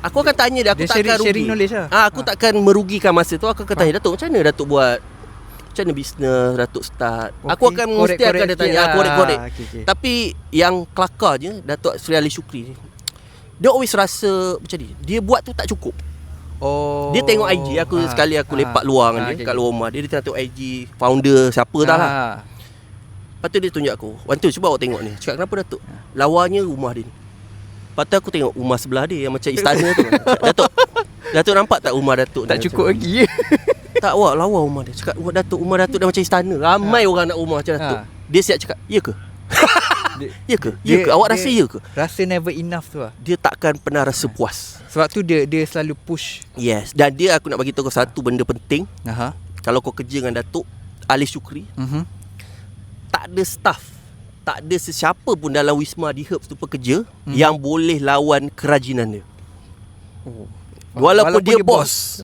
Aku akan tanya dia, aku dia takkan sharing rugi. knowledge lah. Aku takkan merugikan masa tu. Aku akan tanya Datuk, macam mana Datuk buat, macam mana bisnes Datuk start. Aku akan mesti akan dia tanya, korek-korek. Okay. Tapi yang kelakarnya Datuk Sri Ali Shukri ni, dia always rasa macam ni, dia buat tu tak cukup. Dia tengok IG aku sekali aku lepak luar dengan dia kat luar rumah. Dia tengok IG founder siapa dah lah. Lepas tu dia tunjuk aku, "Wan tu, cuba awak tengok ni." Cakap, "Kenapa Datuk?" "Lawanya rumah dia ni." Lepas tu aku tengok rumah sebelah dia yang macam istana tu. Cakap, Datuk nampak tak rumah Datuk tak ni cukup macam lagi. tak, awak lawa rumah dia. Cakap, rumah Datuk dah macam istana. Ramai orang nak rumah macam Datuk. Dia siap cakap, "Ya ke?" Ya ke? Awak rasa ya ke? Rasa never enough tu lah. Dia takkan pernah rasa puas. Sebab tu dia selalu push. Yes. Dan dia, aku nak bagi tahu kau satu benda penting. Kalau kau kerja dengan Datuk Ali Shukri, tak ada staff, tak ada sesiapa pun dalam Wisma di Herbs tu pekerja yang boleh lawan kerajinan dia. Walaupun dia bos.